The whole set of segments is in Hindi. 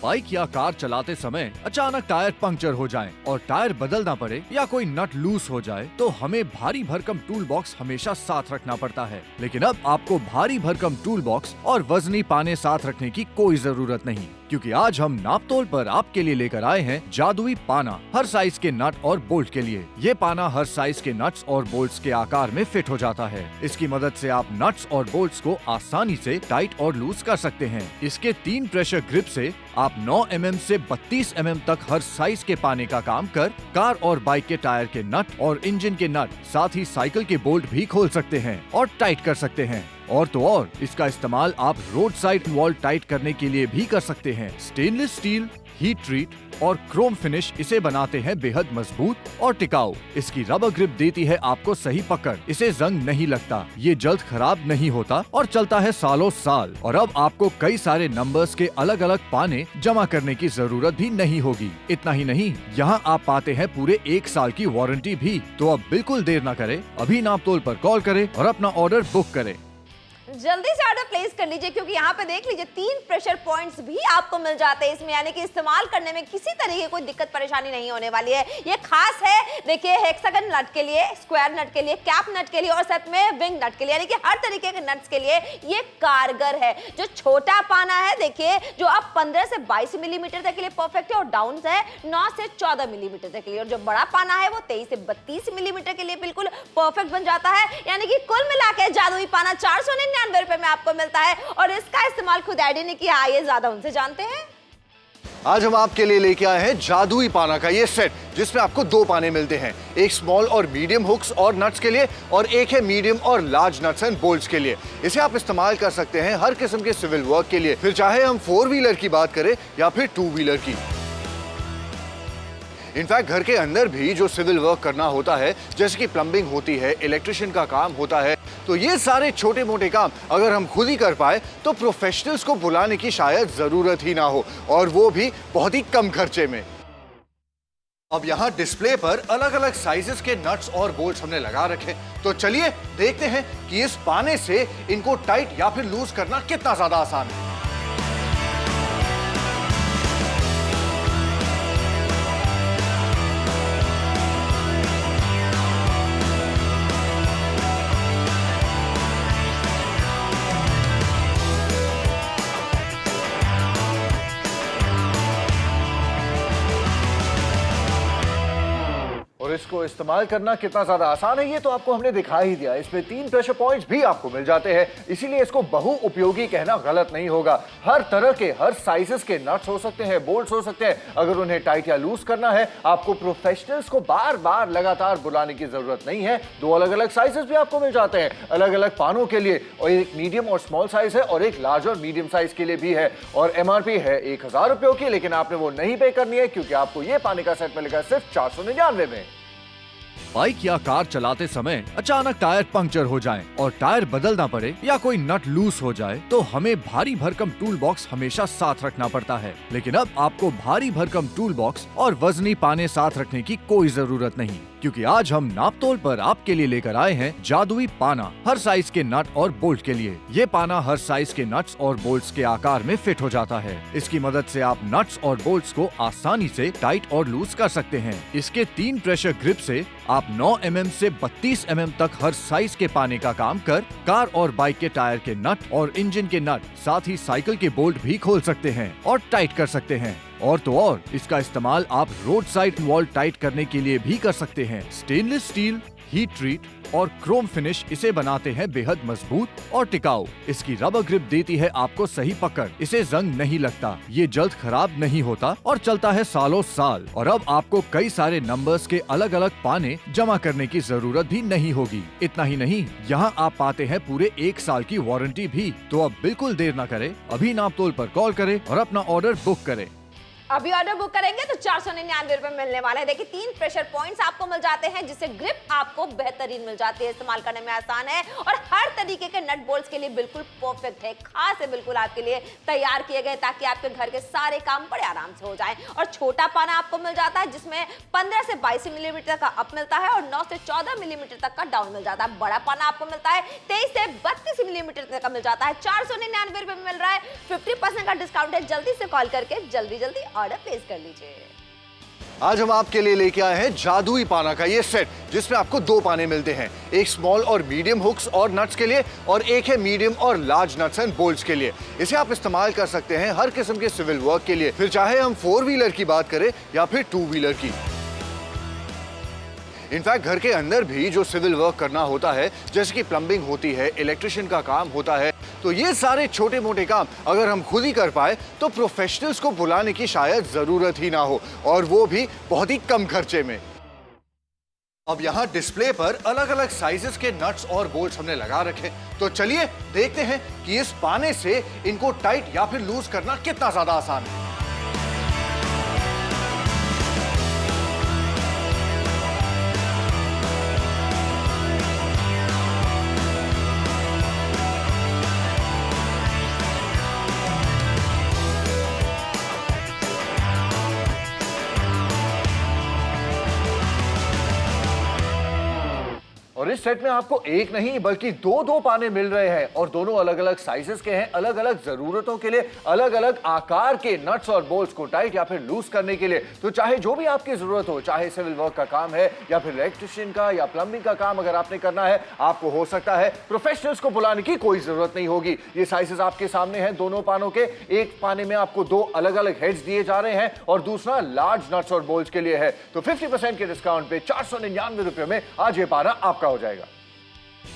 बाइक या कार चलाते समय अचानक टायर पंक्चर हो जाए और टायर बदलना पड़े या कोई नट लूज हो जाए तो हमें भारी भरकम टूल बॉक्स हमेशा साथ रखना पड़ता है। लेकिन अब आपको भारी भरकम टूल बॉक्स और वजनी पाने साथ रखने की कोई जरूरत नहीं, क्योंकि आज हम नापतोल पर आपके लिए लेकर आए हैं जादुई पाना हर साइज के नट और बोल्ट के लिए। ये पाना हर साइज के नट्स और बोल्ट्स के आकार में फिट हो जाता है। इसकी मदद से आप नट्स और बोल्ट्स को आसानी से टाइट और लूज कर सकते हैं। इसके 3 प्रेशर ग्रिप से आप 9 mm से 32 mm तक हर साइज के पाने का काम कर कार और बाइक के टायर के नट और इंजन के नट, साथ ही साइकिल के बोल्ट भी खोल सकते हैं और टाइट कर सकते हैं। और तो और इसका इस्तेमाल आप रोड साइड वॉल टाइट करने के लिए भी कर सकते हैं। स्टेनलेस स्टील, हीट ट्रीट और क्रोम फिनिश इसे बनाते हैं बेहद मजबूत और टिकाऊ। इसकी रबर ग्रिप देती है आपको सही पकड़, इसे जंग नहीं लगता, ये जल्द खराब नहीं होता और चलता है सालों साल। और अब आपको कई सारे नंबर्स के अलग अलग पाने जमा करने की जरूरत भी नहीं होगी। इतना ही नहीं, यहाँ आप पाते हैं पूरे 1 साल की वारंटी भी। तो अब बिल्कुल देर न करें, अभी नापतोल पर कॉल करें और अपना ऑर्डर बुक करें। जल्दी से ऑर्डर प्लेस कर लीजिए, क्योंकि यहाँ पे देख लीजिए 3 प्रेशर पॉइंट्स भी आपको मिल जाते हैं इसमें, यानी कि इस्तेमाल करने में किसी तरह की कोई दिक्कत परेशानी नहीं होने वाली है। ये खास है, देखिए, हेक्सागन नट के लिए, स्क्वायर नट के लिए, कैप नट के लिए और साथ में विंग नट के लिए, यानी कि हर तरीके के नट्स के लिए ये कारगर है। जो छोटा पाना है, देखिए, जो आप 15 से 22 मिलीमीटर तक के लिए परफेक्ट है और डाउन है 9 से 14 मिलीमीटर तक के लिए, और जो बड़ा पाना है वो 23 से 32 मिलीमीटर के लिए बिल्कुल परफेक्ट बन जाता है। यानी कि कुल मिला के जादुई पाना 499 रुपए में आपको मिलता है, और इसका इस्तेमाल खुद एडी ने किया। आइए ज्यादा उनसे जानते हैं। आज हम आपके लिए लेके आए हैं जादुई पाना का ये सेट, जिसमें आपको 2 पाने मिलते हैं, एक स्मॉल और मीडियम हुक्स और नट्स के लिए और एक है मीडियम और लार्ज नट्स एंड बोल्ट्स के लिए। इसे आप इस्तेमाल कर सकते हैं हर किस्म के सिविल वर्क के लिए, फिर चाहे हम 4 व्हीलर की बात करें या फिर 2 व्हीलर की। इनफैक्ट घर के अंदर भी जो सिविल वर्क करना होता है, जैसे कि प्लम्बिंग होती है, इलेक्ट्रिशियन का काम होता है, तो ये सारे छोटे मोटे काम अगर हम खुद ही कर पाए तो प्रोफेशनल्स को बुलाने की शायद जरूरत ही ना हो, और वो भी बहुत ही कम खर्चे में। अब यहाँ डिस्प्ले पर अलग अलग साइजेस के नट्स और बोल्ट्स हमने लगा रखे, तो चलिए देखते हैं कि इस पाने से इनको टाइट या फिर लूज करना कितना ज्यादा आसान है। और इसको इस्तेमाल करना कितना ज्यादा आसान है ये तो आपको हमने दिखा ही दिया। इसमें 3 प्रेशर पॉइंट्स भी आपको मिल जाते हैं, इसीलिए इसको बहु उपयोगी कहना गलत नहीं होगा। हर तरह के, हर साइजेस के नट्स हो सकते हैं, बोल्ट्स हो सकते हैं। अगर उन्हें टाइट या लूज करना है, आपको प्रोफेशनल्स को बार बार लगातार बुलाने की जरूरत नहीं है। 2 अलग अलग साइजेस भी आपको मिल जाते हैं, अलग अलग पानों के लिए, और एक मीडियम और स्मॉल साइज है और एक लार्ज और मीडियम साइज के लिए भी है। और MRP है 1000 रुपयों की, लेकिन आपने वो नहीं पे करनी है, क्योंकि आपको ये पाने का सेट मिलेगा सिर्फ 499 में। बाइक या कार चलाते समय अचानक टायर पंक्चर हो जाए और टायर बदलना पड़े या कोई नट लूज हो जाए तो हमें भारी भरकम टूल बॉक्स हमेशा साथ रखना पड़ता है। लेकिन अब आपको भारी भरकम टूल बॉक्स और वजनी पाने साथ रखने की कोई जरूरत नहीं, क्योंकि आज हम नापतोल पर आपके लिए लेकर आए हैं जादुई पाना हर साइज के नट और बोल्ट के लिए। ये पाना हर साइज के नट्स और बोल्ट्स के आकार में फिट हो जाता है। इसकी मदद से आप नट्स और बोल्ट्स को आसानी से टाइट और लूज कर सकते हैं। इसके 3 प्रेशर ग्रिप से आप 9 mm से 32 mm तक हर साइज के पाने का काम कर कार और बाइक के टायर के नट और इंजन के नट, साथ ही साइकिल के बोल्ट भी खोल सकते हैं और टाइट कर सकते हैं। और तो और इसका इस्तेमाल आप रोड साइड वॉल टाइट करने के लिए भी कर सकते हैं। स्टेनलेस स्टील, हीट ट्रीट और क्रोम फिनिश इसे बनाते हैं बेहद मजबूत और टिकाऊ। इसकी रबर ग्रिप देती है आपको सही पकड़, इसे जंग नहीं लगता, ये जल्द खराब नहीं होता और चलता है सालों साल। और अब आपको कई सारे नंबर्स के अलग अलग पाने जमा करने की जरूरत भी नहीं होगी। इतना ही नहीं, यहाँ आप पाते हैं पूरे 1 साल की वारंटी भी। तो अब बिल्कुल देर न करें, अभी नापतोल पर कॉल करें और अपना ऑर्डर बुक करें। अभी ऑर्डर बुक करेंगे तो 499 रुपए मिलने वाले हैं। देखिए 3 प्रेशर पॉइंट्स आपको मिल जाते हैं, जिससे ग्रिप आपको बेहतरीन मिल जाती है, इस्तेमाल करने में आसान है और हर तरीके के नट बोल्ट्स के लिए बिल्कुल परफेक्ट है। खास है बिल्कुल आपके लिए तैयार किए गए, ताकि आपके घर के सारे काम बड़े आराम से हो जाएं। और छोटा पाना आपको मिल जाता है, जिसमें 15 से 22 मिलीमीटर का अप मिलता है और 9 से 14 मिलीमीटर तक का डाउन मिल जाता है। बड़ा पाना आपको मिलता है 23 से 32 मिलीमीटर तक का मिल जाता है। 499 रुपए में मिल रहा है, 50% का डिस्काउंट है। जल्दी से कॉल करके जल्दी ऑर्डर प्लेस कर लीजिए। आज हम आपके लिए लेके आए हैं जादुई पाना का ये सेट, जिसमें आपको 2 पाने मिलते हैं, एक स्मॉल और मीडियम हुक्स और नट्स के लिए और एक है मीडियम और लार्ज नट्स एंड बोल्ट्स के लिए। इसे आप इस्तेमाल कर सकते हैं हर किस्म के सिविल वर्क के लिए, फिर चाहे हम 4 व्हीलर की बात करें या फिर 2 व्हीलर की। इनफैक्ट घर के अंदर भी जो सिविल वर्क करना होता है, जैसे कि प्लम्बिंग होती है, इलेक्ट्रिशियन का काम होता है, तो ये सारे छोटे मोटे काम अगर हम खुद ही कर पाए तो प्रोफेशनल्स को बुलाने की शायद जरूरत ही ना हो, और वो भी बहुत ही कम खर्चे में। अब यहाँ डिस्प्ले पर अलग अलग साइजेस के नट्स और बोल्ट्स हमने लगा रखे, तो चलिए देखते हैं कि इस पाने से इनको टाइट या फिर लूज करना कितना ज्यादा आसान है। और इस सेट में आपको एक नहीं बल्कि 2 पाने मिल रहे हैं, और दोनों अलग अलग साइजेस के हैं, अलग अलग जरूरतों के लिए, अलग अलग आकार के नट्स और बोल्ट्स को टाइट या फिर लूज करने के लिए। तो चाहे जो भी आपकी जरूरत हो, चाहे सिविल वर्क का काम है या फिर इलेक्ट्रिशियन का या प्लम्बिंग का काम अगर आपने करना है, आपको हो सकता है प्रोफेशनल्स को बुलाने की कोई जरूरत नहीं होगी। ये साइजेस आपके सामने हैं दोनों पानों के। एक पाने में आपको 2 अलग अलग हेड्स दिए जा रहे हैं और दूसरा लार्ज नट्स और बोल्ट्स के लिए है। तो 50% के डिस्काउंट पे 499 रुपए में आज ये पाना आपका हो जाएगा।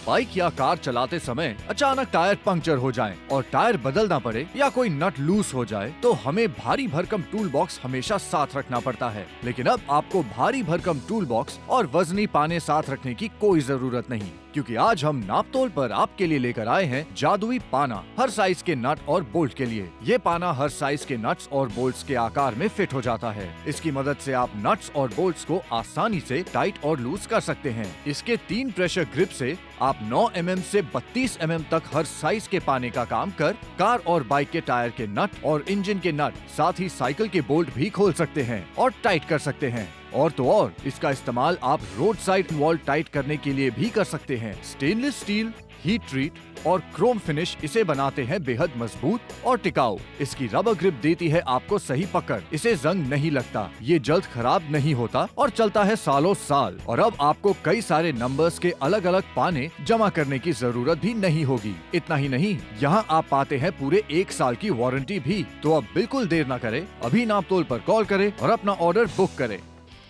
बाइक या कार चलाते समय अचानक टायर पंक्चर हो जाए और टायर बदलना पड़े या कोई नट लूज हो जाए, तो हमें भारी भरकम टूल बॉक्स हमेशा साथ रखना पड़ता है। लेकिन अब आपको भारी भरकम टूल बॉक्स और वजनी पाने साथ रखने की कोई जरूरत नहीं, क्योंकि आज हम नापतोल पर आपके लिए लेकर आए हैं जादुई पाना, हर साइज के नट और बोल्ट के लिए। ये पाना हर साइज के नट्स और बोल्ट्स के आकार में फिट हो जाता है। इसकी मदद से आप नट्स और बोल्ट्स को आसानी से टाइट और लूज कर सकते हैं। इसके 3 प्रेशर ग्रिप से आप 9 mm से 32 mm तक हर साइज के पाने का काम कर कार और बाइक के टायर के नट और इंजन के नट, साथ ही साइकिल के बोल्ट भी खोल सकते हैं और टाइट कर सकते हैं। और तो और इसका इस्तेमाल आप रोड साइड वॉल टाइट करने के लिए भी कर सकते हैं। स्टेनलेस स्टील, हीट ट्रीट और क्रोम फिनिश इसे बनाते हैं बेहद मजबूत और टिकाऊ। इसकी रबर ग्रिप देती है आपको सही पकड़, इसे जंग नहीं लगता, ये जल्द खराब नहीं होता और चलता है सालों साल। और अब आपको कई सारे नंबर्स के अलग अलग पाने जमा करने की जरूरत भी नहीं होगी। इतना ही नहीं, यहाँ आप पाते हैं पूरे 1 साल की वारंटी भी। तो अब बिल्कुल देर न करें, अभी नापतोल पर कॉल करें और अपना ऑर्डर बुक करें।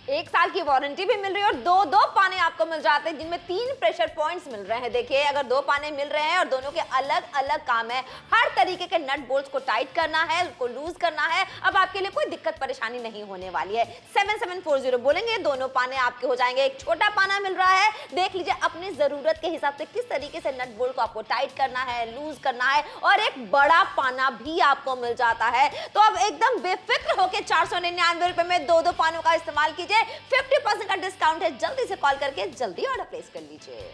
1 साल की वारंटी भी मिल रही है और 2 पाने आपको मिल जाते हैं, जिनमें 3 प्रेशर पॉइंट्स मिल रहे हैं। देखिए अगर 2 पाने मिल रहे हैं और दोनों के अलग अलग काम है, हर तरीके के नट बोल्ट्स को टाइट करना है, उसको लूज करना है, अब आपके लिए कोई दिक्कत परेशानी नहीं होने वाली है। 7740 बोलेंगे, दोनों पाने आपके हो जाएंगे। एक छोटा पाना मिल रहा है, देख लीजिए अपनी जरूरत के हिसाब से किस तरीके से नट बोल्ट को आपको टाइट करना है, लूज करना है, और एक बड़ा पाना भी आपको मिल जाता है। तो अब एकदम बेफिक्र होकर 499 रुपए में 2 पानों का इस्तेमाल कीजिए। 50% का डिस्काउंट है, जल्दी से कॉल करके जल्दी ऑर्डर प्लेस कर लीजिए।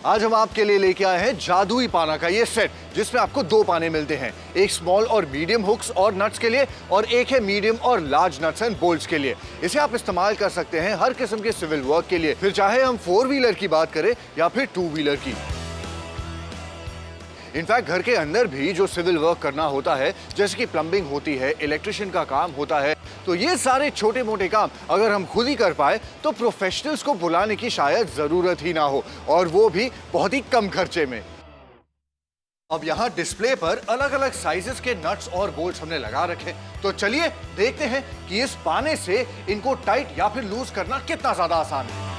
आज हम आपके लिए लेके आए हैं जादुई पाना का ये सेट, जिसमें आपको 2 पाने मिलते हैं, एक स्मॉल और मीडियम हुक्स और नट्स के लिए और एक है मीडियम और लार्ज नट्स एंड बोल्ट्स के लिए। इसे आप इस्तेमाल कर सकते हैं हर किस्म के सिविल वर्क के लिए, फिर चाहे हम 4 व्हीलर की बात करें या फिर 2 व्हीलर की। इनफैक्ट घर के अंदर भी जो सिविल वर्क करना होता है, जैसे कि प्लम्बिंग होती है, इलेक्ट्रिशियन का काम होता है, तो ये सारे छोटे मोटे काम अगर हम खुद ही कर पाए तो प्रोफेशनल्स को बुलाने की शायद जरूरत ही ना हो, और वो भी बहुत ही कम खर्चे में। अब यहाँ डिस्प्ले पर अलग अलग साइजेस के नट्स और बोल्ट्स हमने लगा रखे, तो चलिए देखते हैं कि इस पाने से इनको टाइट या फिर लूज करना कितना ज्यादा आसान है।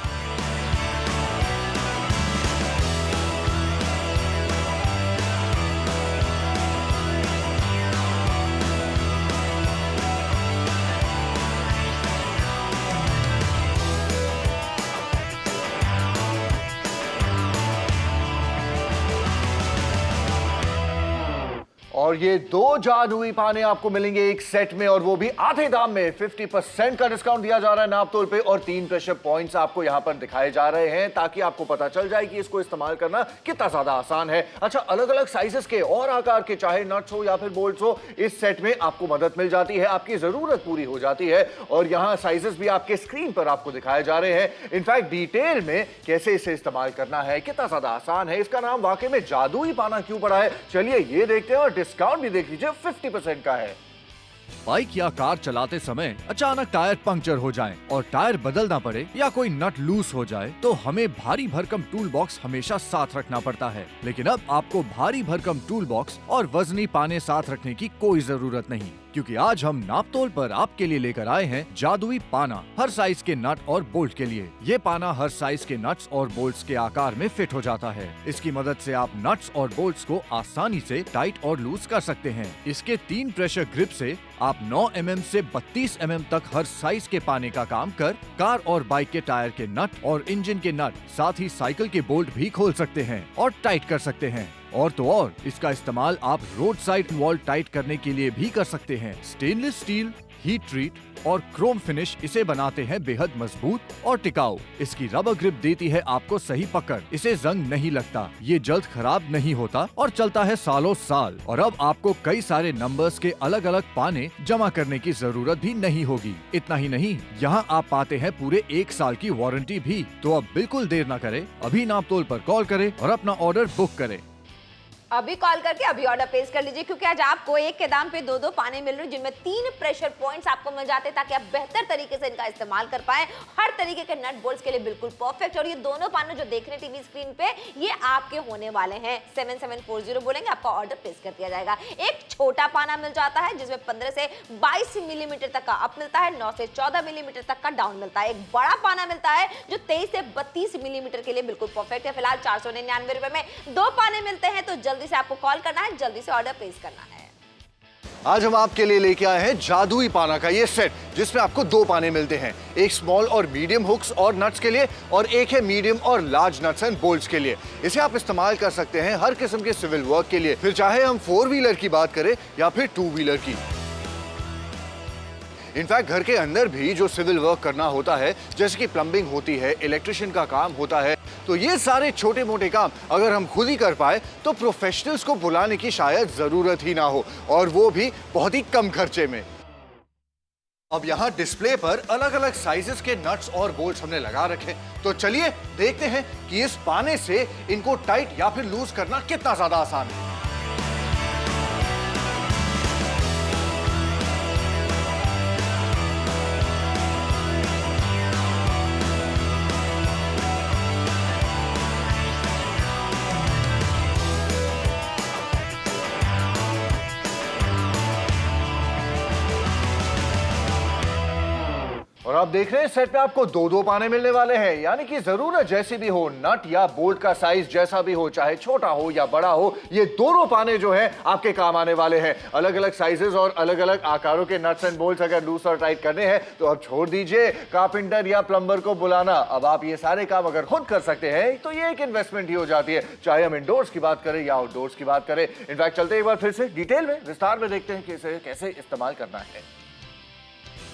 और और ये 2 जादुई पाने आपको मिलेंगे एक सेट में, और वो भी आधे दाम में। 50% का डिस्काउंट दिया जा रहा है नाप तोल पे, और 3 प्रेशर पॉइंट्स आपको यहां पर दिखाए जा रहे हैं ताकि आपको पता चल जाए कि इसको इस्तेमाल करना कितना ज्यादा आसान है। अच्छा, अलग अलग साइजेस के और आकार के, चाहे नट्स हो या फिर बोल्ट्स हो, इस सेट में आपको मदद मिल जाती है, आपकी जरूरत पूरी हो जाती है। और यहां साइजेस भी आपके स्क्रीन पर आपको दिखाए जा रहे हैं। इनफैक्ट डिटेल में कैसे इसे इस्तेमाल करना है, कितना ज्यादा आसान है, इसका नाम वाकई में जादुई पाना क्यों पड़ा है, चलिए ये देखते हैं। और डिस्काउंट भी देख लीजिए, 50% का है। बाइक या कार चलाते समय अचानक टायर पंक्चर हो जाएं और टायर बदलना पड़े या कोई नट लूज हो जाए तो हमें भारी भरकम टूल बॉक्स हमेशा साथ रखना पड़ता है। लेकिन अब आपको भारी भरकम टूल बॉक्स और वजनी पाने साथ रखने की कोई जरूरत नहीं, क्योंकि आज हम नापतोल पर आपके लिए लेकर आए हैं जादुई पाना, हर साइज के नट और बोल्ट के लिए। ये पाना हर साइज के नट्स और बोल्ट्स के आकार में फिट हो जाता है। इसकी मदद से आप नट्स और बोल्ट्स को आसानी से टाइट और लूज कर सकते हैं। इसके 3 प्रेशर ग्रिप से आप 9 mm से 32 mm तक हर साइज के पाने का काम कर कार और बाइक के टायर के नट और इंजन के नट, साथ ही साइकिल के बोल्ट भी खोल सकते हैं और टाइट कर सकते हैं। और तो और इसका इस्तेमाल आप रोड साइड वॉल टाइट करने के लिए भी कर सकते हैं। स्टेनलेस स्टील, हीट ट्रीट और क्रोम फिनिश इसे बनाते हैं बेहद मजबूत और टिकाऊ। इसकी रबर ग्रिप देती है आपको सही पकड़, इसे जंग नहीं लगता, ये जल्द खराब नहीं होता और चलता है सालों साल। और अब आपको कई सारे नंबर्स के अलग अलग पाने जमा करने की जरूरत भी नहीं होगी। इतना ही नहीं, यहाँ आप पाते हैं पूरे 1 साल की वारंटी भी। तो अब बिल्कुल देर न करें, अभी नापतोल पर कॉल करें और अपना ऑर्डर बुक करें। अभी कॉल करके अभी ऑर्डर प्लेस कर लीजिए, क्योंकि आज आपको एक के दाम पे 2 पाने मिल रहे हैं, जिनमें 3 प्रेशर पॉइंट्स आपको मिल जाते हैं ताकि आप बेहतर तरीके से इनका इस्तेमाल कर पाए। हर तरीके के नट बोल्ट्स के लिए बिल्कुल परफेक्ट। और ये दोनों पाने जो देख रहे हैं टीवी स्क्रीन पे, ये आपके होने वाले हैं। 7740 बोलेंगे, आपका ऑर्डर प्लेस कर दिया जाएगा। एक छोटा पाना मिल जाता है जिसमें 15 से 22 मिलीमीटर तक का अप मिलता है, 9 से 14 मिलीमीटर तक का डाउन मिलता है। एक बड़ा पाना मिलता है जो 23 से 32 मिलीमीटर के लिए बिल्कुल परफेक्ट है। फिलहाल 499 रुपए में 2 पाने मिलते हैं, तो जल्दी से आपको कॉल करना है, जल्दी से ऑर्डर प्लेस करना है। आज हम आपके लिए लेके आए हैं जादुई पाना का ये सेट, जिसमें आपको 2 पाने मिलते हैं, एक स्मॉल और मीडियम हुक्स और नट्स के लिए, और एक है मीडियम और लार्ज नट्स एंड बोल्ट्स के लिए। इसे आप इस्तेमाल कर सकते हैं हर किस्म के सिविल वर्क के लिए, फिर चाहे हम 4 व्हीलर की बात करें या फिर 2 व्हीलर की। इनफैक्ट घर के अंदर भी जो सिविल वर्क करना होता है, जैसे कि प्लम्बिंग होती है, इलेक्ट्रिशियन का काम होता है, तो ये सारे छोटे मोटे काम अगर हम खुद ही कर पाए तो प्रोफेशनल्स को बुलाने की शायद जरूरत ही ना हो, और वो भी बहुत ही कम खर्चे में। अब यहाँ डिस्प्ले पर अलग अलग साइजेस के नट्स और बोल्ट्स हमने लगा रखे, तो चलिए देखते हैं कि इस पाने से इनको टाइट या फिर लूज करना कितना ज्यादा आसान है। और आप देख रहे हैं सेट पे आपको 2 पाने मिलने वाले हैं, यानी कि जरूरत जैसी भी हो, नट या बोल्ट का साइज जैसा भी हो, चाहे छोटा हो या बड़ा हो, ये दोनों पाने जो हैं आपके काम आने वाले हैं। अलग अलग साइजेस और अलग अलग आकारों के नट्स एंड बोल्ट्स अगर लूज और टाइट करने हैं तो अब छोड़ दीजिए कारपेंटर या प्लम्बर को बुलाना। अब आप ये सारे काम अगर खुद कर सकते हैं तो ये एक इन्वेस्टमेंट ही हो जाती है, चाहे हम इंडोर्स की बात करें या आउटडोर्स की बात करें। इनफैक्ट चलते एक बार फिर से डिटेल में विस्तार में देखते हैं कि इसे कैसे इस्तेमाल करना है।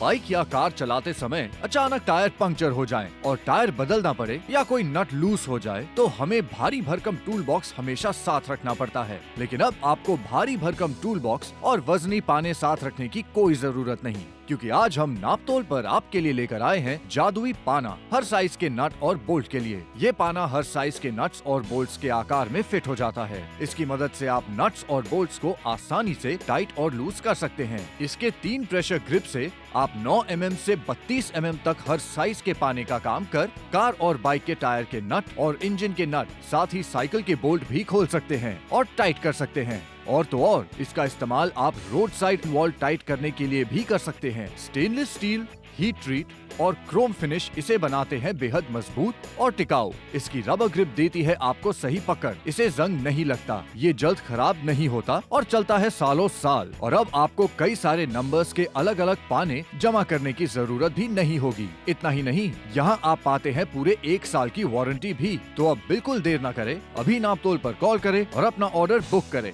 बाइक या कार चलाते समय अचानक टायर पंक्चर हो जाएं और टायर बदलना पड़े या कोई नट लूज हो जाए तो हमें भारी भरकम टूल बॉक्स हमेशा साथ रखना पड़ता है। लेकिन अब आपको भारी भरकम टूल बॉक्स और वजनी पाने साथ रखने की कोई जरूरत नहीं, क्योंकि आज हम नापतोल पर आपके लिए लेकर आए हैं जादुई पाना, हर साइज के नट और बोल्ट के लिए। ये पाना हर साइज के नट्स और बोल्ट्स के आकार में फिट हो जाता है। इसकी मदद से आप नट्स और बोल्ट्स को आसानी से टाइट और लूज कर सकते हैं। इसके 3 प्रेशर ग्रिप से आप 9 mm से 32 mm तक हर साइज के पाने का काम कर कार और बाइक के टायर के नट और इंजन के नट, साथ ही साइकिल के बोल्ट भी खोल सकते हैं और टाइट कर सकते हैं। और तो और इसका इस्तेमाल आप रोड साइड वॉल टाइट करने के लिए भी कर सकते हैं। स्टेनलेस स्टील, हीट ट्रीट और क्रोम फिनिश इसे बनाते हैं बेहद मजबूत और टिकाऊ। इसकी रबर ग्रिप देती है आपको सही पकड़, इसे जंग नहीं लगता, ये जल्द खराब नहीं होता और चलता है सालों साल। और अब आपको कई सारे नंबर्स के अलग अलग पाने जमा करने की जरूरत भी नहीं होगी। इतना ही नहीं, यहाँ आप पाते हैं पूरे 1 साल की वारंटी भी। तो अब बिल्कुल देर न करें, अभी नापतोल पर कॉल करें और अपना ऑर्डर बुक करें।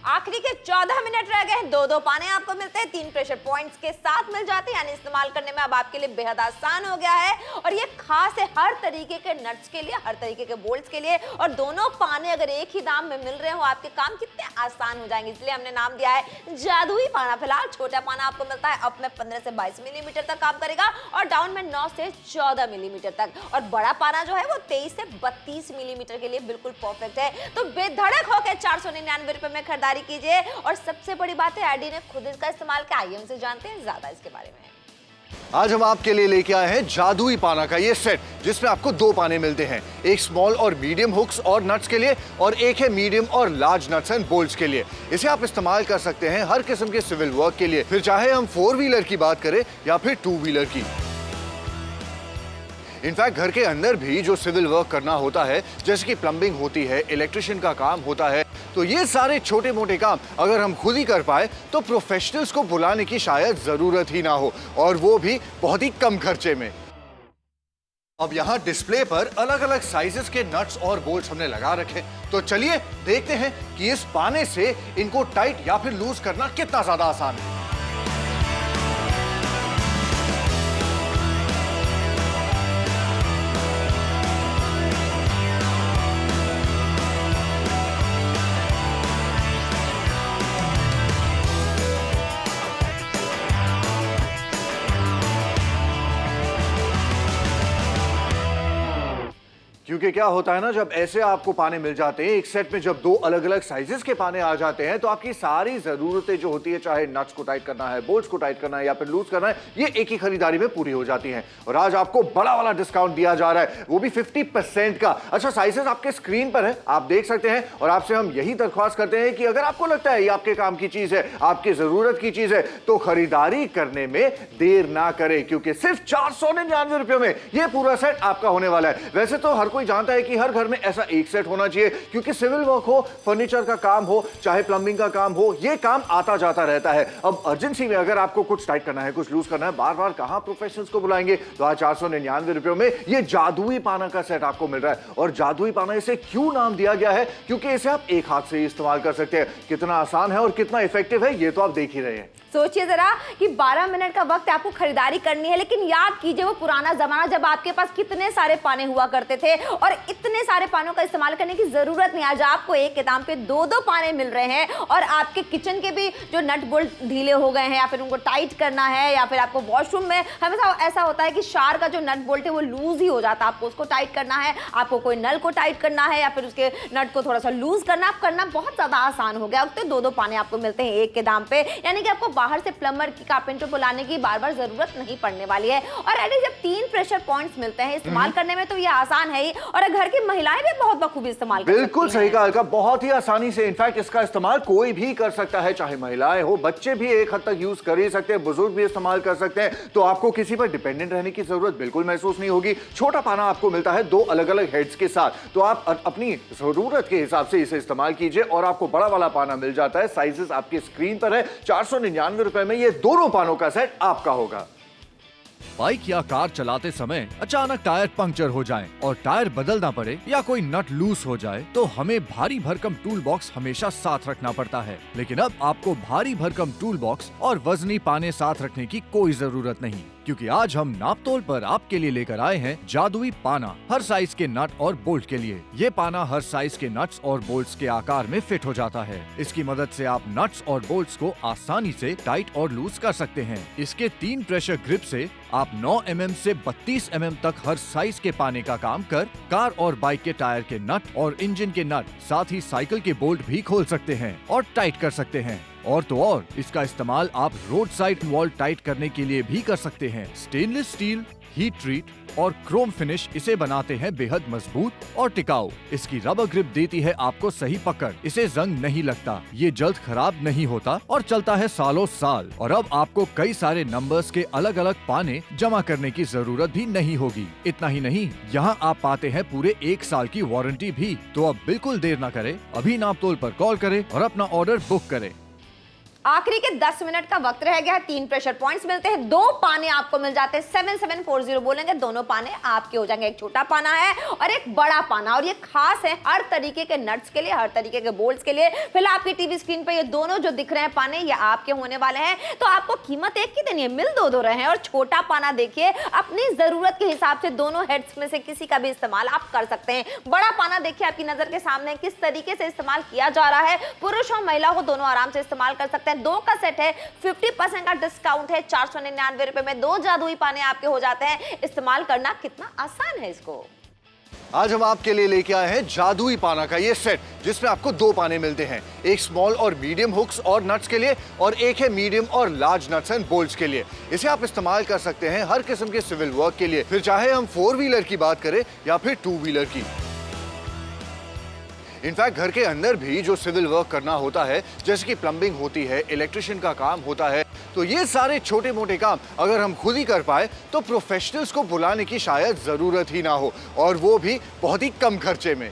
आखिरी के 14 मिनट रह गए हैं। 2-2 पाने आपको मिलते हैं, 3 प्रेशर पॉइंट्स के साथ मिल जाते हैं, यानी इस्तेमाल करने में अब आपके लिए बेहद आसान हो गया है। और ये खास है हर तरीके के नट्स के लिए, हर तरीके के बोल्ट्स के लिए। और दोनों पाने अगर एक ही दाम में मिल रहे हो, आपके काम कितने आसान हो जाएंगे, इसलिए हमने नाम दिया है जादुई पाना। फिलहाल छोटा पाना आपको मिलता है अप में 15 से 22 मिलीमीटर तक काम करेगा और डाउन में 9 से 14 मिलीमीटर तक। और बड़ा पाना जो है वो 23 से 32 मिलीमीटर के लिए बिल्कुल परफेक्ट है। तो बेधड़क होकर 499 रुपए में खरीदारी कीजिए। और सबसे बड़ी बात है, एडी ने खुद इसका इस्तेमाल किया, आइए उनसे जानते हैं ज्यादा इसके बारे में। आज हम आपके लिए लेके आए हैं जादुई पाना का ये सेट, जिसमें आपको 2 पाने मिलते हैं, एक स्मॉल और मीडियम हुक्स और नट्स के लिए और एक है मीडियम और लार्ज नट्स एंड बोल्ट्स के लिए। इसे आप इस्तेमाल कर सकते हैं हर किस्म के सिविल वर्क के लिए, फिर चाहे हम 4 व्हीलर की बात करें या फिर 2 व्हीलर की। इनफैक्ट घर के अंदर भी जो सिविल वर्क करना होता है, जैसे कि प्लम्बिंग होती है, इलेक्ट्रिशियन का काम होता है, तो ये सारे छोटे मोटे काम अगर हम खुद ही कर पाए तो प्रोफेशनल्स को बुलाने की शायद जरूरत ही ना हो, और वो भी बहुत ही कम खर्चे में। अब यहाँ डिस्प्ले पर अलग अलग साइजेस के नट्स और बोल्ट्स हमने लगा रखे, तो चलिए देखते हैं कि इस पाने से इनको टाइट या फिर लूज करना कितना ज्यादा आसान है। क्योंकि क्या होता है ना, जब ऐसे आपको पाने मिल जाते हैं एक सेट में, जब 2 अलग अलग साइजेस के पाने आ जाते हैं, तो आपकी सारी जरूरतें जो होती है, चाहे नट्स को टाइट करना है, बोल्ट्स को टाइट करना है या फिर लूज करना है, ये एक ही खरीदारी में पूरी हो जाती हैं। और आज आपको बड़ा वाला डिस्काउंट दिया जा रहा है, वो भी 50% का। अच्छा, साइजेस आपके स्क्रीन पर है, आप देख सकते हैं। और आपसे हम यही दरख्वास्त करते हैं कि अगर आपको लगता है ये आपके काम की चीज है, आपकी जरूरत की चीज है, तो खरीदारी करने में देर ना करें, क्योंकि सिर्फ 499 रुपए में ये पूरा सेट आपका होने वाला है। वैसे तो हर कोई जानता है कि हर घर में ऐसा एक सेट होना चाहिए, क्योंकि सिविल वर्क हो, फर्नीचर का काम हो, चाहे प्लम्बिंग का काम हो, ये काम आता जाता रहता है। अब अर्जेंसी में अगर आपको कुछ टाइट करना है, कुछ लूज करना है, बार बार कहां प्रोफेशनल्स को बुलाएंगे, तो आज 499 रुपयों में ये जादुई पाना का सेट आपको मिल रहा है। और जादुई पाना इसे क्यों नाम दिया गया है, क्योंकि इसे आप एक हाथ से ही इस्तेमाल कर सकते हैं। कितना आसान है और कितना इफेक्टिव है, ये तो आप देख ही रहे हैं। सोचिए जरा कि 12 मिनट का वक्त आपको खरीदारी करनी है, लेकिन याद कीजिए वो पुराना जमाना जब आपके पास कितने सारे पाने हुआ करते थे और इतने सारे पानों का इस्तेमाल करने की जरूरत नहीं। आज आपको एक के दाम पे 2-2 पाने मिल रहे हैं। और आपके किचन के भी जो नट बोल्ट ढीले हो गए हैं या फिर उनको टाइट करना है, या फिर आपको वॉशरूम में हमेशा ऐसा होता है कि शार का जो नट बोल्ट है वो लूज ही हो जाता है, आपको उसको टाइट करना है, आपको कोई नल को टाइट करना है या फिर उसके नट को थोड़ा सा लूज करना बहुत ज्यादा आसान हो गया। तो 2-2 पाने आपको मिलते हैं एक के दाम पे, यानी कि आपको बाहर से प्लम्बर की, कारपेंटर को लाने की बार बार जरूरत नहीं पड़ने वाली है। और एडी जब 3 प्रेशर पॉइंट्स मिलते हैं इस्तेमाल करने में, तो ये आसान है ही। और घर की महिलाएं भी बहुत बखूबी इस्तेमाल कर सकती हैं। बिल्कुल सही कहा अलका, बहुत ही आसानी से। इनफैक्ट इसका इस्तेमाल कोई भी कर सकता है, चाहे महिलाएं हो, बच्चे भी एक हद तक यूज कर ही सकते हैं, बुजुर्ग भी इस्तेमाल कर सकते हैं। तो आपको किसी पर डिपेंडेंट रहने की जरूरत बिल्कुल महसूस नहीं होगी। छोटा पाना आपको मिलता है 2 अलग अलग हेड्स के साथ, तो आप अपनी जरूरत के हिसाब से इसे इस्तेमाल कीजिए। और आपको बड़ा वाला पाना मिल जाता है, साइजेस आपके स्क्रीन पर है। 499 रुपए में ये दोनों पानों का सेट आपका होगा। बाइक या कार चलाते समय अचानक टायर पंक्चर हो जाए और टायर बदलना पड़े या कोई नट लूज हो जाए, तो हमें भारी भरकम टूल बॉक्स हमेशा साथ रखना पड़ता है। लेकिन अब आपको भारी भरकम टूल बॉक्स और वजनी पाने साथ रखने की कोई जरूरत नहीं, क्योंकि आज हम नापतोल पर आपके लिए लेकर आए हैं जादुई पाना, हर साइज के नट और बोल्ट के लिए। ये पाना हर साइज के नट्स और बोल्ट्स के आकार में फिट हो जाता है। इसकी मदद से आप नट्स और बोल्ट्स को आसानी से टाइट और लूज कर सकते हैं। इसके 3 प्रेशर ग्रिप से आप 9 mm से 32 mm तक हर साइज के पाने का काम कर कार और बाइक के टायर के नट और इंजन के नट, साथ ही साइकिल के बोल्ट भी खोल सकते हैं और टाइट कर सकते हैं। और तो और इसका इस्तेमाल आप रोड साइड वॉल टाइट करने के लिए भी कर सकते हैं। स्टेनलेस स्टील, हीट ट्रीट और क्रोम फिनिश इसे बनाते हैं बेहद मजबूत और टिकाऊ। इसकी रबर ग्रिप देती है आपको सही पकड़, इसे जंग नहीं लगता, ये जल्द खराब नहीं होता और चलता है सालों साल। और अब आपको कई सारे नंबर्स के अलग अलग पाने जमा करने की जरूरत भी नहीं होगी। इतना ही नहीं, यहाँ आप पाते हैं पूरे 1 साल की वारंटी भी। तो अब बिल्कुल देर न करें, अभी नापतोल पर कॉल करें और अपना ऑर्डर बुक करें। आखिरी के 10 मिनट का वक्त रह गया है। 3 प्रेशर पॉइंट्स मिलते हैं, 2 पाने आपको मिल जाते हैं। 7740 बोलेंगे, दोनों पाने आपके हो जाएंगे। एक छोटा पाना है और एक बड़ा पाना, और ये खास है हर तरीके के नट्स के लिए, हर तरीके के बोल्ट्स के लिए। फिलहाल आपकी टीवी स्क्रीन पे ये दोनों जो दिख रहे हैं पाने, ये आपके होने वाले हैं। तो आपको कीमत एक की देनी है, मिल दो रहे हैं। और छोटा पाना देखिए, अपनी जरूरत के हिसाब से दोनों हेड्स में से किसी का भी इस्तेमाल आप कर सकते हैं। बड़ा पाना देखिए आपकी नजर के सामने किस तरीके से इस्तेमाल किया जा रहा है। पुरुष और महिला हो दोनों आराम से इस्तेमाल कर सकते हैं। 2 का सेट है, 50% का डिस्काउंट है, 499 रुपए में 2 जादुई पाने आपके हो जाते हैं। इस्तेमाल करना कितना आसान है इसको। आज हम आपके लिए लेके आए हैं जादुई पाना का ये सेट, जिसमें आपको 2 पाने मिलते हैं। एक स्मॉल और मीडियम हुक्स और नट्स के लिए, और एक है मीडियम और लार्ज नट्स एंड बोल्ट्स के लिए। इसे आप इस्तेमाल कर सकते हैं हर किस्म के सिविल वर्क के लिए, फिर चाहे हम 4 व्हीलर की बात करें या फिर 2 व्हीलर की। इनफैक्ट घर के अंदर भी जो सिविल वर्क करना होता है, जैसे कि प्लम्बिंग होती है, इलेक्ट्रिशियन का काम होता है, तो ये सारे छोटे मोटे काम अगर हम खुद ही कर पाए तो प्रोफेशनल्स को बुलाने की शायद जरूरत ही ना हो, और वो भी बहुत ही कम खर्चे में।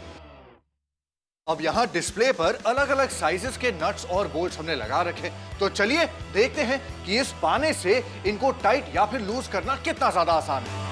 अब यहाँ डिस्प्ले पर अलग अलग साइजेस के नट्स और बोल्ट्स हमने लगा रखे, तो चलिए देखते हैं कि इस पाने से इनको टाइट या फिर लूज करना कितना ज्यादा आसान है।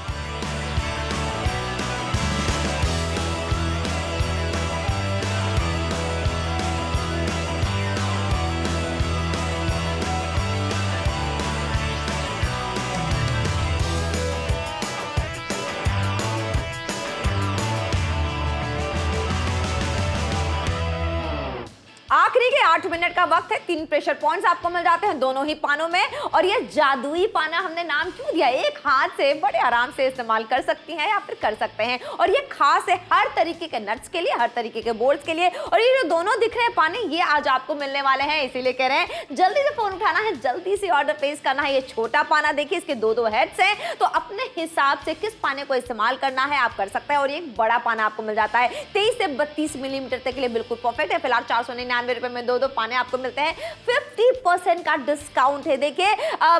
आखिरी के 8 मिनट का वक्त है। 3 प्रेशर पॉइंट्स आपको मिल जाते हैं दोनों ही पानों में। और ये जादुई पाना हमने नाम क्यों दिया, एक हाथ से बड़े आराम से इस्तेमाल कर सकती हैं या फिर कर सकते हैं। और ये खास है हर तरीके के नट्स के लिए, हर तरीके के बोल्ट्स के लिए। और ये जो दोनों दिख रहे हैं पाने, ये आज आपको मिलने वाले हैं, इसीलिए कह रहे हैं जल्दी से फोन उठाना है, जल्दी से ऑर्डर प्लेस करना है। ये छोटा पाना देखिए, इसके 2 हेड्स हैं, तो अपने हिसाब से किस पाने को इस्तेमाल करना है आप कर सकते हैं। और एक बड़ा पाना आपको मिल जाता है 23 से 32 मिलीमीटर तक के लिए, बिल्कुल परफेक्ट है। फिलहाल 499 रुपए में 2 पाने आपको मिलते हैं। 50% का डिस्काउंट है। देखिए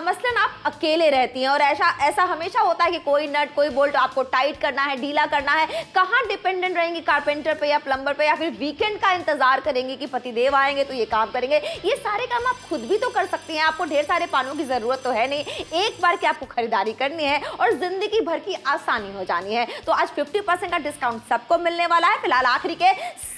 मसलन आप अकेले रहती हैं और ऐसा हमेशा होता है कि कोई नट कोई बोल्ट आपको टाइट करना है, ढीला करना है। कहां डिपेंडेंट रहेंगी, कारपेंटर पे या प्लम्बर पे, या फिर वीकेंड का इंतजार करेंगे कि पतिदेव आएंगे तो ये काम करेंगे। ये सारे काम आप खुद भी तो कर सकती हैं। आपको ढेर सारे पानों की जरूरत तो है नहीं, एक बार की आपको खरीदारी करनी है और जिंदगी भर की आसानी हो जानी है। तो आज 50% का डिस्काउंट सबको मिलने वाला है। फिलहाल आखिरी के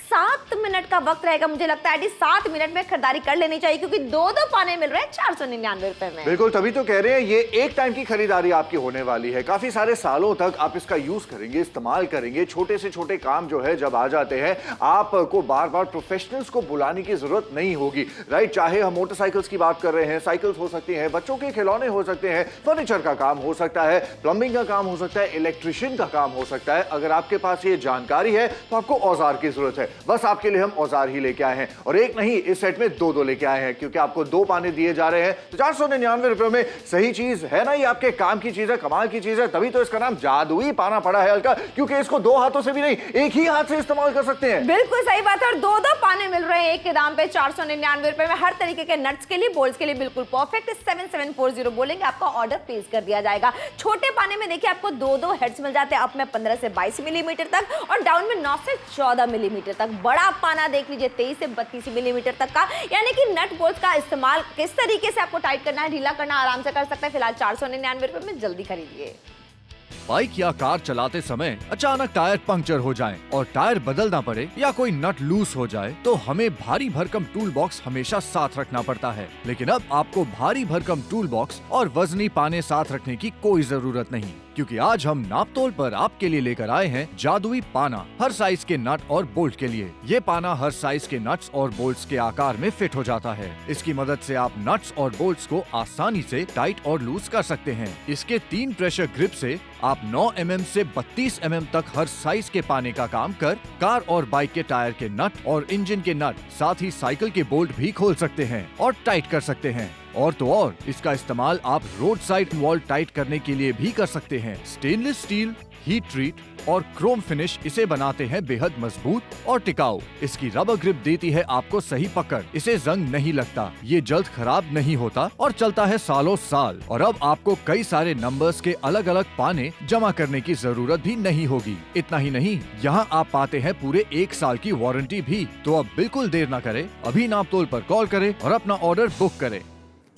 7 मिनट का वक्त रहेगा। मुझे लगता है 7 मिनट में खरीदारी कर लेनी चाहिए, क्योंकि 2 पाने मिल रहे हैं 499 रुपए में। बिल्कुल, तभी तो कह रहे हैं ये एक टाइम की खरीदारी आपकी होने वाली है। काफी सारे सालों तक आप इसका यूज करेंगे, इस्तेमाल करेंगे। छोटे से छोटे काम जो है जब आ जाते हैं, आपको बार बार प्रोफेशनल्स को बुलाने की जरूरत नहीं होगी, राइट। चाहे हम मोटरसाइकिल्स की बात कर रहे हैं, साइकिल्स हो सकती हैं, बच्चों के खिलौने हो सकते हैं, फर्नीचर का काम हो सकता है, प्लम्बिंग का काम हो सकता है, इलेक्ट्रिशियन का काम हो सकता है। अगर आपके पास ये जानकारी है तो आपको औजार की जरूरत है। बस आपके लिए हम औजार ही लेके आए हैं, और एक नहीं, इस सेट में 2 लेके आए हैं, क्योंकि आपको 2 पाने दिए जा रहे हैं। तो 499 रुपए में सही चीज है ना, ये आपके काम की चीज है, कमाल की चीज है। तभी तो इसका नाम जादुई पाना पड़ा है हल्का, क्योंकि इसको 2 हाथों से भी नहीं, एक ही हाथ से इस्तेमाल कर सकते हैं। बिल्कुल सही बात है। और 2 पाने मिल रहे हैं एक के दाम पे 499 रुपए में, हर तरीके के नट्स के लिए, बोल्ट्स के लिए बिल्कुल परफेक्ट। 7740 बोलेंगे, आपका ऑर्डर प्लेस कर दिया जाएगा। छोटे पाने में देखिए आपको 2 हेड्स मिल जाते हैं, अप में 15 से 22 मिलीमीटर तक और डाउन में 9 से 14 मिलीमीटर तक। बड़ा पाना देख लीजिए 23 से 32 मिलीमीटर तक का, यानी कि नट बोल्ट का इस्तेमाल किस तरीके से आपको टाइट करना है, ढीला करना आराम से कर सकते हैं। फिलहाल 499 रुपए में जल्दी खरीदिए। बाइक या कार चलाते समय अचानक टायर पंक्चर हो जाए और टायर बदलना पड़े या कोई नट लूज हो जाए, तो हमें भारी भरकम टूल बॉक्स हमेशा साथ रखना पड़ता है। लेकिन अब आपको भारी भरकम टूल बॉक्स और वजनी पाने साथ रखने की कोई जरूरत नहीं, क्योंकि आज हम नापतोल पर आपके लिए लेकर आए हैं जादुई पाना, हर साइज के नट और बोल्ट के लिए। ये पाना हर साइज के नट्स और बोल्ट्स के आकार में फिट हो जाता है। इसकी मदद से आप नट्स और बोल्ट्स को आसानी से टाइट और लूज कर सकते हैं। इसके 3 प्रेशर ग्रिप से आप 9 mm से 32 mm तक हर साइज के पाने का काम कर कार और बाइक के टायर के नट और इंजन के नट, साथ ही साइकिल के बोल्ट भी खोल सकते हैं और टाइट कर सकते हैं। और तो और इसका इस्तेमाल आप रोड साइड वॉल टाइट करने के लिए भी कर सकते हैं। स्टेनलेस स्टील, हीट ट्रीट और क्रोम फिनिश इसे बनाते हैं बेहद मजबूत और टिकाऊ। इसकी रबर ग्रिप देती है आपको सही पकड़, इसे जंग नहीं लगता, ये जल्द खराब नहीं होता और चलता है सालों साल। और अब आपको कई सारे नंबर्स के अलग अलग पाने जमा करने की जरूरत भी नहीं होगी। इतना ही नहीं, यहाँ आप पाते हैं पूरे 1 साल की वारंटी भी। तो अब बिल्कुल देर न करें, अभी नापतोल पर कॉल करें और अपना ऑर्डर बुक करें।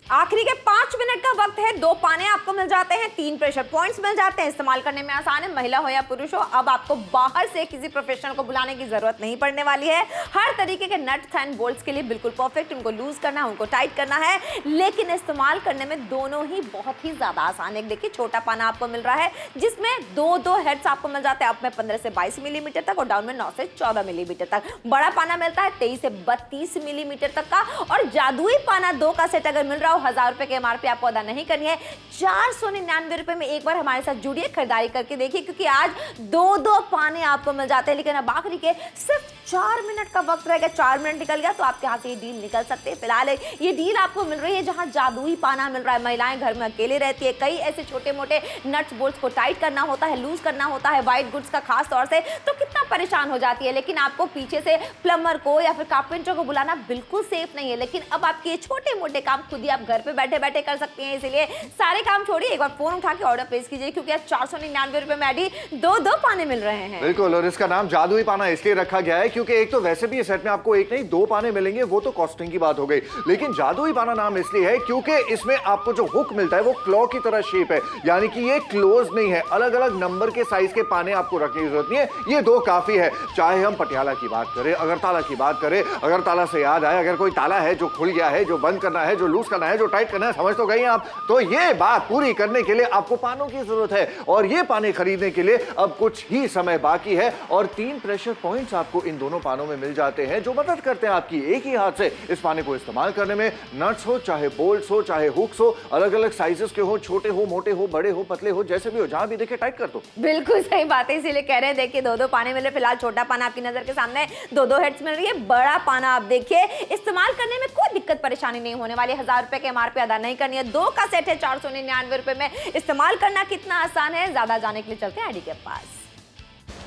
आखिरी के 5 मिनट का वक्त है। 2 पाने आपको मिल जाते हैं, 3 प्रेशर पॉइंट्स मिल जाते हैं। इस्तेमाल करने में आसान है, महिला हो या पुरुष हो। अब आपको बाहर से किसी प्रोफेशनल को बुलाने की जरूरत नहीं पड़ने वाली है। हर तरीके के नट्स एंड बोल्ट्स के लिए बिल्कुल परफेक्ट। उनको लूज करना है, उनको टाइट करना है, लेकिन इस्तेमाल करने में दोनों ही बहुत ही ज्यादा आसान है। देखिए, छोटा पाना आपको मिल रहा है जिसमें 2 हेड्स आपको मिल जाते हैं, अप में 15 से 22 मिलीमीटर तक और डाउन में 9 से 14 मिलीमीटर तक। बड़ा पाना मिलता है 23 से 32 मिलीमीटर तक का। और जादुई पाना 2 का सेट अगर मिल रहा हो, 1000 रुपए के MRP आपको अदा नहीं करनी है, 499 रुपए में एक बार हमारे साथ जुड़िए, खरीदारी करके देखिए, क्योंकि आज 2 पाने आपको मिल जाते हैं। लेकिन अब आखिरी के सिर्फ 4 मिनट का वक्त रहेगा। 4 मिनट निकल गया तो आपके हाथ से ये डील निकल सकते हैं। फिलहाल ये डील आपको मिल रही है जहां जादुई पाना मिल रहा है। महिलाएं घर में अकेले रहती है, कई ऐसे छोटे मोटे नट्स बोल्ट्स को टाइट करना होता है, लूज करना होता है, व्हाइट गुड्स का खास तौर से, तो कितना परेशान हो जाती है। लेकिन आपको पीछे से प्लम्बर को या फिर कारपेंटर को बुलाना बिल्कुल सेफ नहीं है। लेकिन अब आपके छोटे मोटे काम खुद ही आप घर पे बैठे बैठे कर सकते हैं। इसलिए सारे काम छोड़िए, एक बार फोन उठा के ऑर्डर प्लेस कीजिए, क्योंकि आज 499 रुपए में आडी 2 पाने मिल रहे हैं। बिल्कुल, और इसका नाम जादुई पाना इसलिए रखा गया है क्योंकि एक तो वैसे भी इस सेट में आपको एक नहीं 2 पाने मिलेंगे, वो तो कॉस्टिंग की बात हो गई। लेकिन जादुई पाना नाम इसलिए है क्योंकि इसमें आपको जो हुक मिलता है वो क्लॉ की तरह शेप है, यानी कि ये क्लोज नहीं है। अलग अलग नंबर के साइज के पाने आपको रखने की जरूरत नहीं है, ये 2 काफी है। चाहे हम पटियाला की बात करें, अगरताला की बात करें, अगरताला से याद आए, अगर कोई ताला है जो खुल गया है, जो बंद करना है, जो लूज करना है, जो टाइट करना है, समझ तो गई आप। तो ये बात पूरी करने के लिए आपको पानों की जरूरत है, और ये पाने खरीदने के लिए अब कुछ ही समय बाकी है। और 3 प्रेशर पॉइंट्स आपको इन दोनों पानों में मिल जाते हैं जो मदद करते हैं आपकी एक ही हाथ से इस पाने को इस्तेमाल करने में। नट्स हो, चाहे बोल्ट्स हो, चाहे हुक्स हो, अलग अलग साइजेस के हो, छोटे हो, मोटे हो, बड़े हो, पतले हो, जैसे भी हो, जहां भी देखे टाइट कर दो। बिल्कुल सही बात है, इसीलिए कह रहे हैं। देखिए, 2 पाने मिल रहे। फिलहाल छोटा पाना आपकी नजर के सामने 2 हेड्स मिल रही है। बड़ा पाना आप देखिए, इस्तेमाल करने में कोई दिक्कत परेशानी नहीं होने वाली। 1000 रुपए के MRP अदा नहीं करनी है। 2 का सेट है 499 रुपए में। इस्तेमाल करना कितना आसान है, ज्यादा जाने के लिए चलते हैं आडी के पास।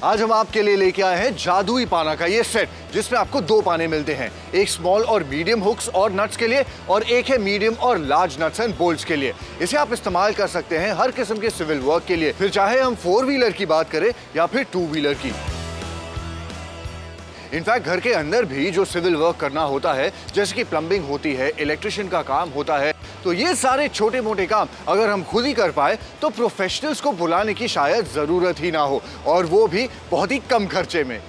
आज हम आपके लिए लेके आए हैं जादुई पाना का ये सेट, जिसमें आपको 2 पाने मिलते हैं, एक स्मॉल और मीडियम हुक्स और नट्स के लिए, और एक है मीडियम और लार्ज नट्स एंड बोल्ट्स के लिए। इसे आप इस्तेमाल कर सकते हैं हर किस्म के सिविल वर्क के लिए, फिर चाहे हम 4 व्हीलर की बात करें या फिर 2 व्हीलर की। इनफैक्ट घर के अंदर भी जो सिविल वर्क करना होता है, जैसे कि प्लम्बिंग होती है, इलेक्ट्रिशियन का काम होता है, तो ये सारे छोटे मोटे काम अगर हम खुद ही कर पाए तो प्रोफेशनल्स को बुलाने की शायद जरूरत ही ना हो, और वो भी बहुत ही कम खर्चे में।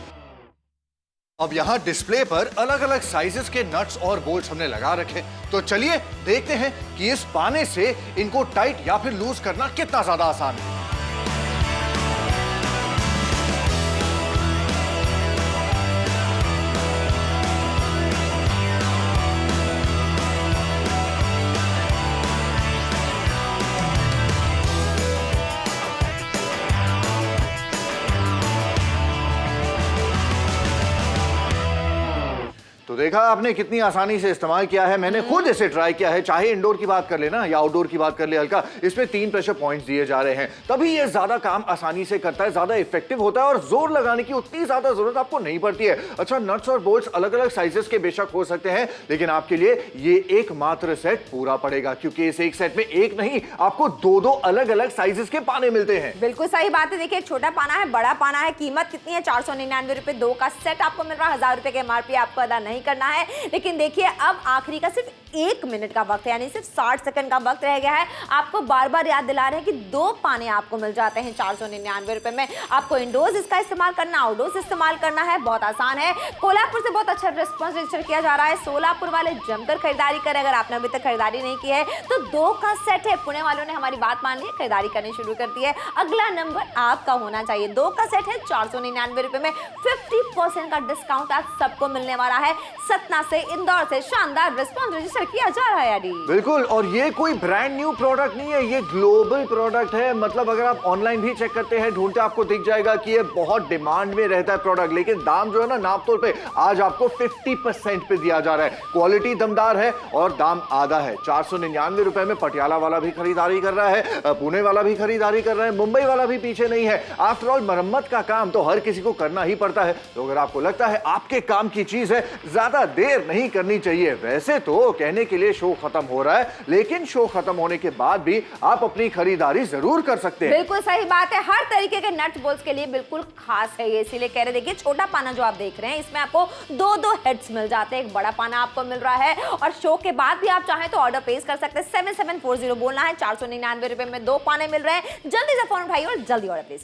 अब यहाँ डिस्प्ले पर अलग अलग साइजेस के नट्स और बोल्ट्स हमने लगा रखे, तो चलिए देखते हैं कि इस पाने से इनको टाइट या फिर लूज करना कितना ज्यादा आसान है। तो देखा आपने कितनी आसानी से इस्तेमाल किया है। मैंने खुद इसे ट्राई किया है, चाहे इंडोर की बात कर लेना या आउटडोर की बात कर ले हल्का, इसमें 3 प्रेशर पॉइंट्स दिए जा रहे हैं, तभी ये ज्यादा काम आसानी से करता है, ज्यादा इफेक्टिव होता है और जोर लगाने की उतनी ज्यादा जरूरत आपको नहीं पड़ती है। अच्छा, नट्स और बोल्ट्स अलग अलग साइजेस के बेशक हो सकते हैं, लेकिन आपके लिए ये एकमात्र सेट पूरा पड़ेगा, क्योंकि इस एक सेट में एक नहीं, आपको 2 अलग अलग साइजेस के पाने मिलते हैं। बिल्कुल सही बात है। देखिए, छोटा पाना है, बड़ा पाना है। कीमत कितनी है? 499 रुपए। 2 का सेट आपको मिल रहा है। 1000 रुपए के MRP आपको अदा नहीं करना है। लेकिन देखिए, अब आखिरी का सिर्फ 1 मिनट का वक्त है, यानी सिर्फ 60 सेकंड का वक्त रह गया है। आपको बार बार याद दिला रहे हैं कि 2 पाने आपको मिल जाते हैं 499 रुपए में। आपको इंडोर्स इसका इस्तेमाल करना, आउटडोर्स इस्तेमाल करना है, बहुत आसान है। कोल्हापुर से बहुत अच्छा रिस्पॉन्स रजिस्टर किया जा रहा है। सोलापुर वाले जमकर खरीदारी करें। अगर आपने अभी तक खरीदारी नहीं की है तो 2 का सेट है। पुणे वालों ने हमारी बात मान ली, खरीदारी करनी शुरू कर दी है। अगला नंबर आपका होना चाहिए। 2 का सेट है 499 रुपए में। 50% का डिस्काउंट आज सबको मिलने वाला है। सतना से, इंदौर से शानदार रिस्पॉन्स रजिस्टर किया जा रहा है यानी। बिल्कुल, और ये कोई ब्रांड न्यू प्रोडक्ट नहीं है, ये ग्लोबल प्रोडक्ट है। मतलब अगर आप ऑनलाइन भी चेक करते हैं, ढूंढते, आपको दिख जाएगा कि ये बहुत डिमांड में रहता है प्रोडक्ट, लेकिन दाम जो है ना, नाप तौर पे आज आपको 50% पे दिया जा रहा है। क्वालिटी दमदार है और दाम आधा है। 499 रुपए में पटियाला वाला भी खरीदारी कर रहा है, पुणे वाला भी खरीदारी कर रहा है, मुंबई वाला भी पीछे नहीं है। आफ्टर ऑल मरम्मत का काम तो हर किसी को करना ही पड़ता है, तो अगर आपको लगता है आपके काम की चीज है, ज्यादा देर नहीं करनी चाहिए। वैसे तो कहने के लिए शो खत्म हो रहा है, लेकिन शो खत्म होने के बाद भी आप अपनी खरीदारी जरूर कर सकते हैं। बिल्कुल सही बात है, हर तरीके के नट्स बोल्ट्स के लिए बिल्कुल खास है ये, इसीलिए कह रहे। देखिए छोटा पाना जो आप देख रहे हैं, इसमें आपको दो हेड्स मिल जाते हैं, एक बड़ा पाना आपको मिल रहा है। और शो के बाद भी आप चाहें तो ऑर्डर प्लेस कर सकते हैं। 7740 बोलना है, 499 रुपए में 2 पाने मिल रहे हैं। जल्दी से फोन उठाइए और जल्दी ऑर्डर प्लेस कीजिए।